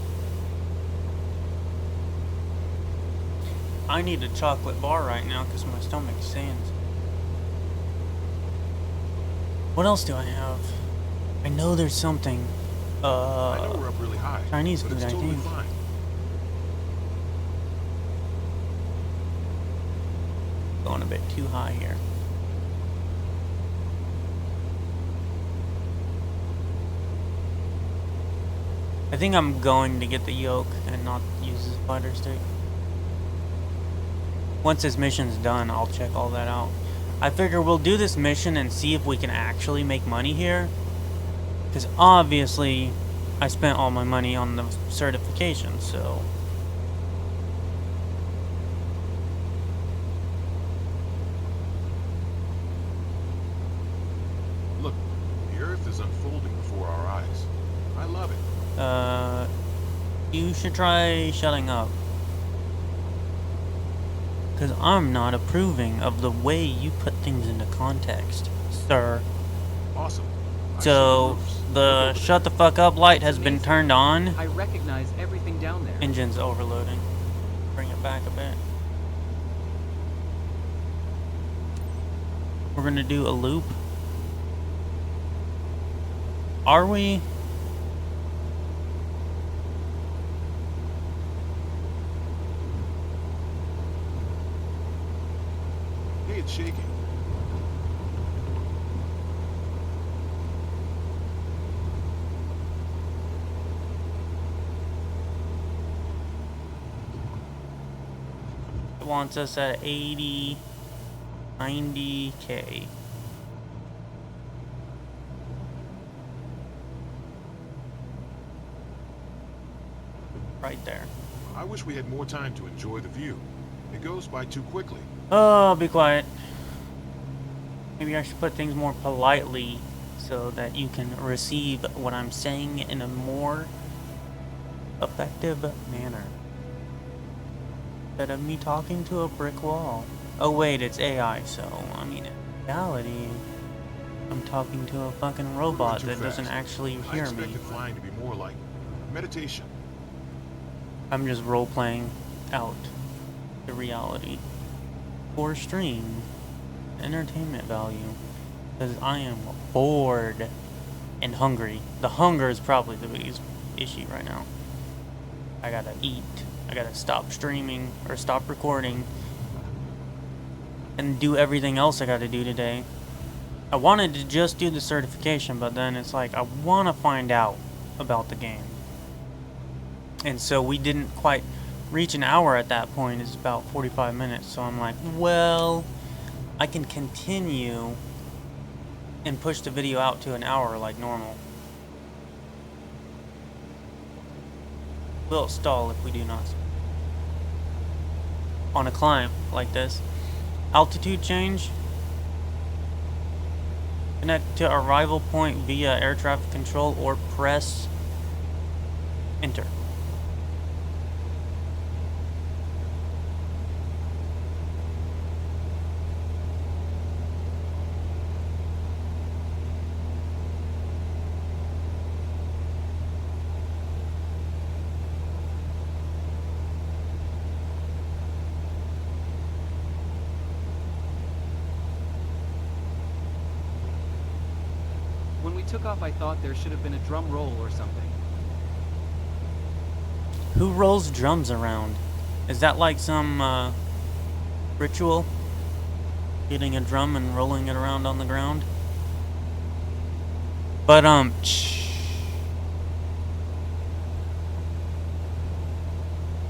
S1: I need a chocolate bar right now because my stomach's saying. What else do I have? I know there's something.
S7: I know we're up really high.
S1: Chinese
S7: but
S1: food,
S7: it's
S1: I
S7: totally
S1: think.
S7: fine.
S1: Going a bit too high here. I think I'm going to get the yoke and not use the spider stick. Once this mission's done, I'll check all that out. I figure we'll do this mission and see if we can actually make money here. Because obviously, I spent all my money on the certification, so...
S7: Look, the Earth is unfolding before our eyes. I love it.
S1: You should try shutting up. Because I'm not approving of the way you put things into context, sir.
S7: Awesome.
S1: So, the shut the fuck up light has been turned on.
S6: I recognize everything down there.
S1: Engine's overloading. Bring it back a bit. We're gonna do a loop. Are we?
S7: Hey, it's shaking.
S1: It wants us at 80, 90K. Right there.
S7: I wish we had more time to enjoy the view. It goes by too quickly.
S1: Oh, be quiet. Maybe I should put things more politely so that you can receive what I'm saying in a more effective manner. Instead of me talking to a brick wall. Oh wait, it's AI, so, I mean, in reality, I'm talking to a fucking robot that doesn't actually
S7: I
S1: hear me.
S7: expected flying to be more like meditation.
S1: I'm just role-playing out the reality. For stream, entertainment value, because I am bored and hungry. The hunger is probably the biggest issue right now. I gotta eat. I gotta stop streaming or stop recording and do everything else I gotta do today. I wanted to just do the certification, but then it's like I want to find out about the game. And so we didn't quite reach an hour at that point. It's about 45 minutes. So I'm like, well, I can continue and push the video out to an hour like normal. Will stall if we do not on a climb like this. Altitude change. Connect to arrival point via air traffic control or press enter.
S6: When we took off, I thought there should have been a drum roll or something.
S1: Who rolls drums around? Is that like some ritual? Getting a drum and rolling it around on the ground? But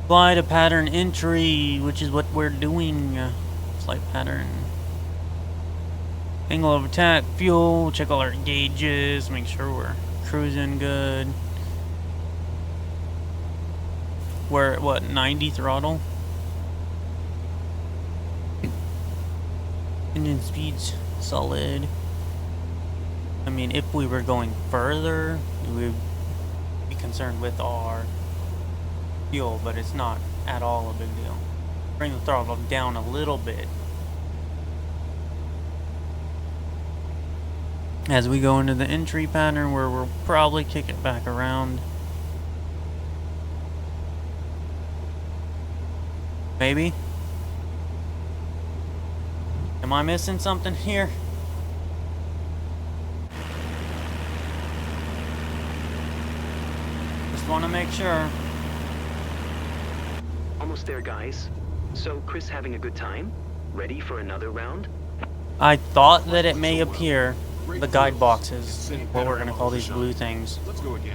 S1: fly to pattern entry, which is what we're doing. Flight pattern. Angle of attack, fuel, check all our gauges, make sure we're cruising good. We're at what, 90 throttle? Engine speed's solid. I mean, if we were going further, we would be concerned with our fuel, but it's not at all a big deal. Bring the throttle down a little bit as we go into the entry pattern, where we'll probably kick it back around. Maybe? Am I missing something here? Just want to make sure.
S9: Almost there, guys. So, Chris having a good time? Ready for another round?
S1: I thought that it may appear the guide boxes, what we're gonna call these blue things,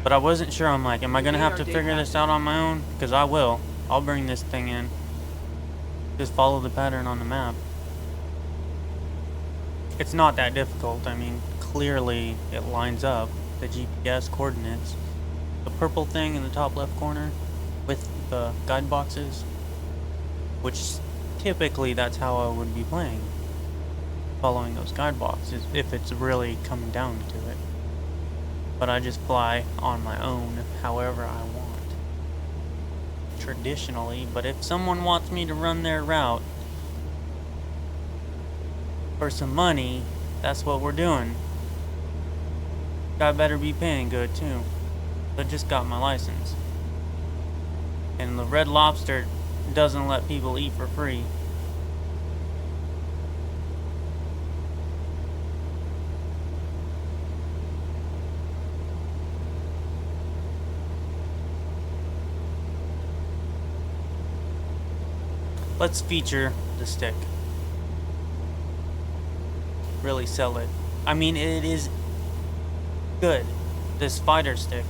S1: but I wasn't sure. I'm like, am I gonna have to figure this out on my own? Because I will. I'll bring this thing in. Just follow the pattern on the map. It's not that difficult. I mean, clearly it lines up the GPS coordinates. The purple thing in the top left corner with the guide boxes, which typically that's how I would be playing. Following those guide boxes if it's really coming down to it. But I just fly on my own however I want. Traditionally, but if someone wants me to run their route for some money, that's what we're doing. I better be paying good too. I just got my license. And the Red Lobster doesn't let people eat for free. Let's feature the stick. Really sell it. I mean, it is good, this fighter stick,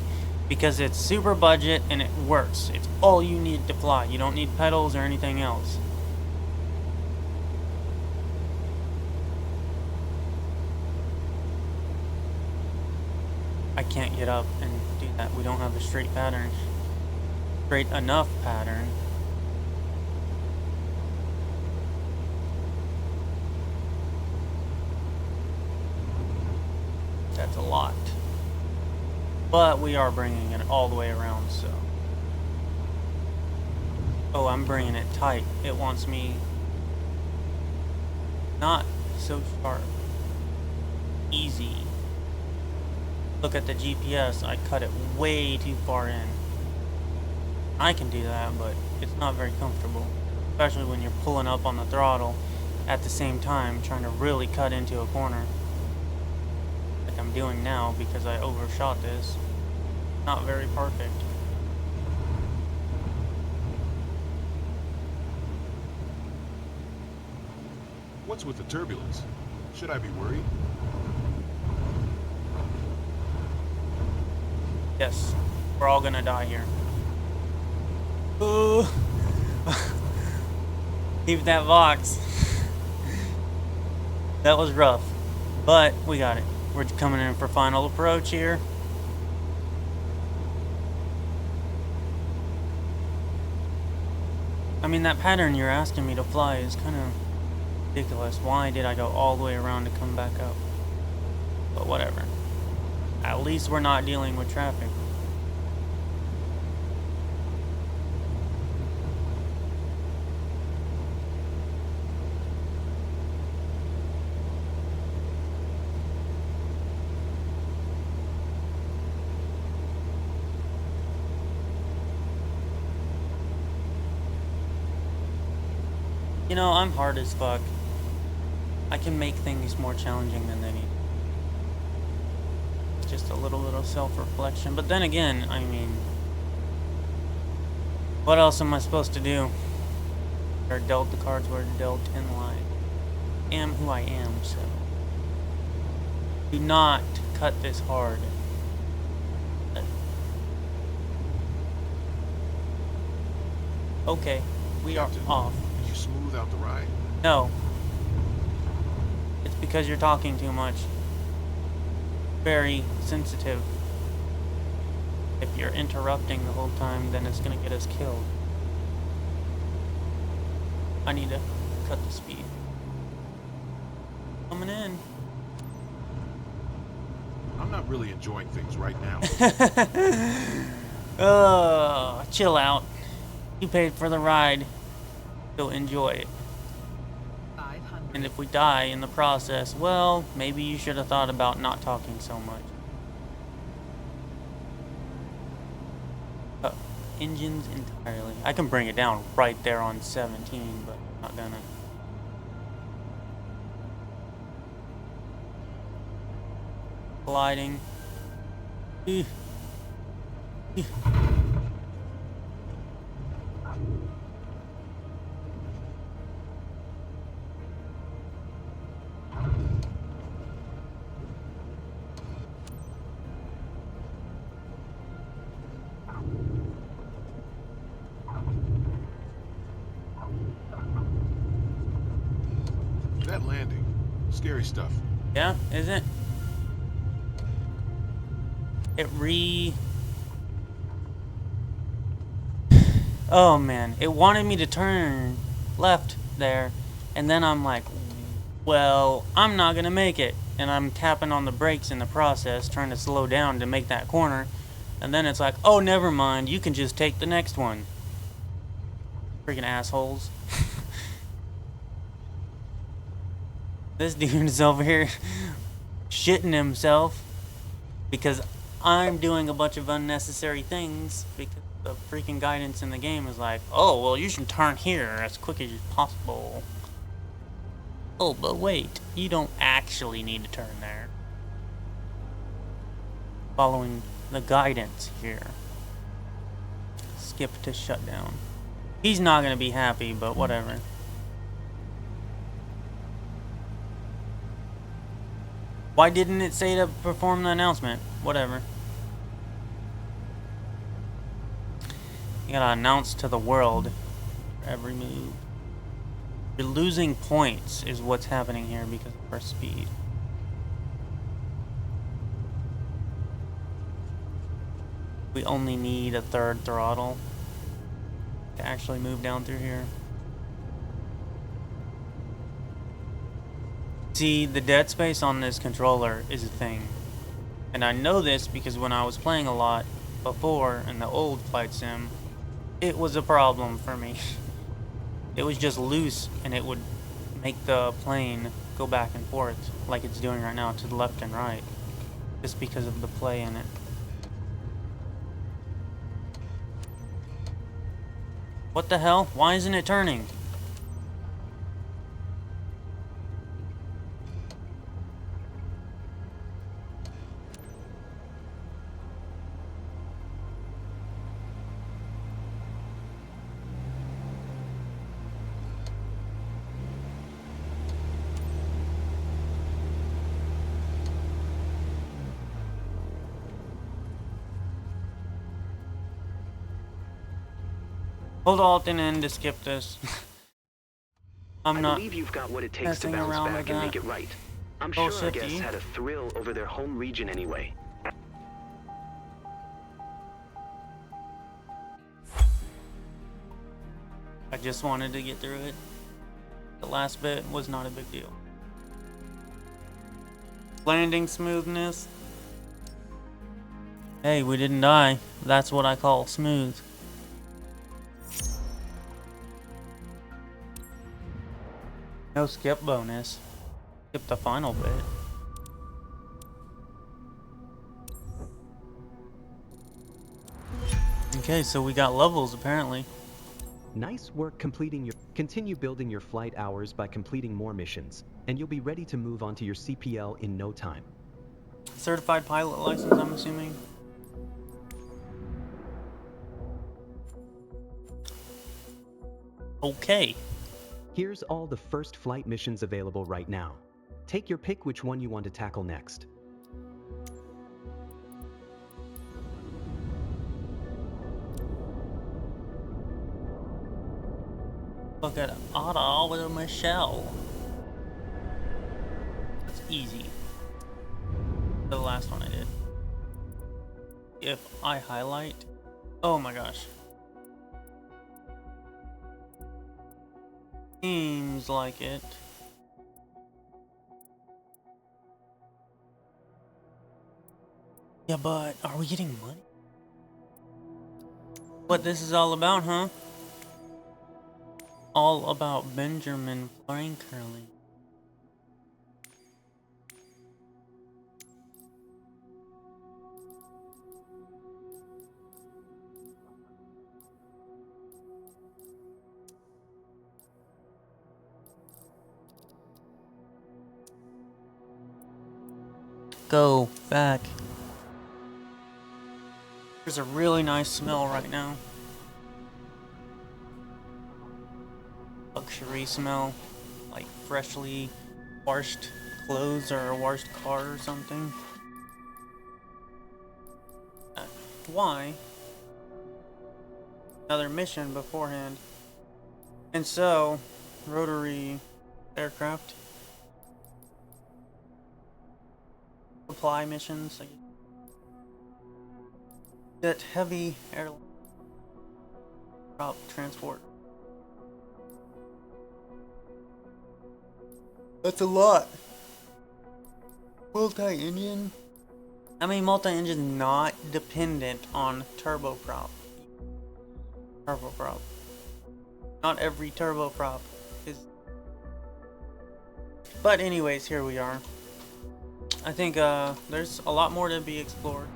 S1: because it's super budget and it works. It's all you need to fly. You don't need pedals or anything else. I can't get up and do that. We don't have a straight pattern. Straight enough pattern. That's a lot. But we are bringing it all the way around, so. Oh, I'm bringing it tight. It wants me not so sharp. Easy. Look at the GPS. I cut it way too far in. I can do that, but it's not very comfortable. Especially when you're pulling up on the throttle at the same time, trying to really cut into a corner. Like I'm doing now because I overshot this. Not very perfect.
S7: What's with the turbulence? Should I be worried?
S1: Yes, we're all gonna die here. Ooh. Keep that box. That was rough, but we got it. We're coming in for final approach here. I mean, that pattern you're asking me to fly is kind of ridiculous. Why did I go all the way around to come back up? But whatever. At least we're not dealing with traffic. You know, I'm hard as fuck. I can make things more challenging than they need. Just a little self-reflection. But then again, I mean, what else am I supposed to do? Or dealt the cards were dealt in life. I am who I am, so do not cut this hard. Okay, we are off.
S7: Did you smooth out the ride?
S1: No. It's because you're talking too much. Very sensitive. If you're interrupting the whole time, then it's gonna get us killed. I need to cut the speed. Coming in.
S7: I'm not really enjoying things right now.
S1: Chill out. You paid for the ride, so enjoy it.
S5: 500.
S1: And if we die in the process, well, maybe you should have thought about not talking so much. Engines entirely. I can bring it down right there on 17, but I'm not gonna. Gliding.
S7: That landing, scary stuff.
S1: Yeah, is it? Oh man, it wanted me to turn left there, and then I'm like, well, I'm not gonna make it, and I'm tapping on the brakes in the process, trying to slow down to make that corner, and then it's like, oh, never mind, you can just take the next one. Freaking assholes. This dude is over here shitting himself because I'm doing a bunch of unnecessary things because the freaking guidance in the game is like, oh, well, you should turn here as quick as possible. Oh, but wait, you don't actually need to turn there. Following the guidance here. Skip to shutdown. He's not going to be happy, but whatever. Why didn't it say to perform the announcement? Whatever. You gotta announce to the world every move. You're losing points is what's happening here because of our speed. We only need a third throttle to actually move down through here. See, the dead space on this controller is a thing. And I know this because when I was playing a lot before in the old flight sim, it was a problem for me. It was just loose and it would make the plane go back and forth like it's doing right now to the left and right. Just because of the play in it. What the hell? Why isn't it turning? Hold Alt and N to skip this. I'm not
S9: I believe you've got what it takes to
S1: messing
S9: bounce
S1: around
S9: back
S1: with
S9: and
S1: that.
S9: make it right. I'm
S1: Oh,
S9: sure our
S1: shit,
S9: guests
S1: D.
S9: had a thrill over their home region anyway.
S1: I just wanted to get through it. The last bit was not a big deal. Landing smoothness. Hey, we didn't die. That's what I call smooth. No skip bonus. Skip the final bit. Okay, so we got levels apparently.
S2: Nice work completing your... Continue building your flight hours by completing more missions, and you'll be ready to move on to your CPL in no time.
S1: Certified pilot license, I'm assuming. Okay.
S2: Here's all the first flight missions available right now. Take your pick which one you want to tackle next.
S1: Look at Otto with a Michelle. That's easy. The last one I did. If I highlight... Oh my gosh. Seems like it. Yeah, but are we getting money? What this is all about, huh? All about Benjamin Franklin. Go back. There's a really nice smell right now. Luxury smell, like freshly washed clothes or a washed car or something. Why? Another mission beforehand. And so, rotary aircraft. Supply missions. That heavy airline. Prop transport. That's a lot. Multi-engine. I mean, multi-engine not dependent on turboprop. Turboprop. Not every turboprop is. But anyways, here we are. I think there's a lot more to be explored.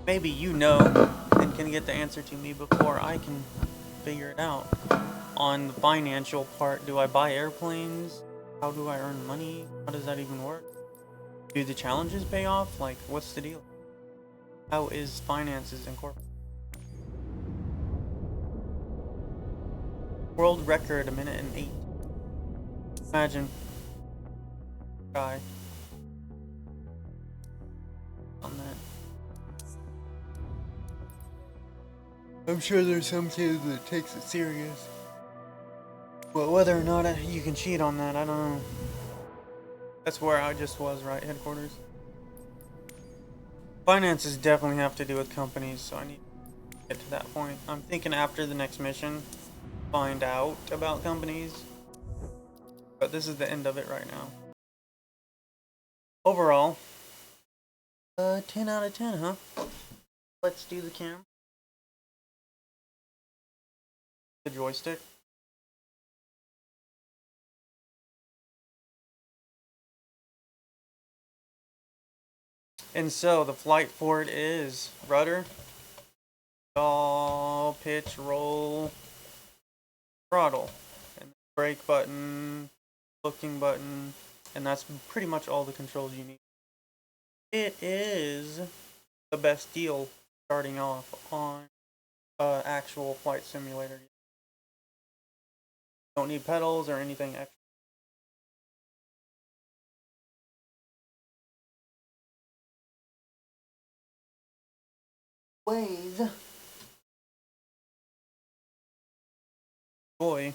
S1: Maybe you know and can get the answer to me before I can figure it out. On the financial part, do I buy airplanes? How do I earn money? How does that even work? Do the challenges pay off? Like, what's the deal? How is finances incorporated? World record, 1:08. Imagine. Guy. On that. I'm sure there's some kids that takes it serious. But whether or not you can cheat on that, I don't know. That's where I just was, right? Headquarters. Finances definitely have to do with companies, so I need to get to that point. I'm thinking after the next mission, find out about companies. But this is the end of it right now. Overall, 10 out of 10, huh? Let's do the cam. The joystick. And so the flight for it is rudder, yaw, pitch, roll, throttle, and brake button, booking button, and that's pretty much all the controls you need. It is the best deal starting off on actual flight simulator. Don't need pedals or anything extra. Ways. Boy.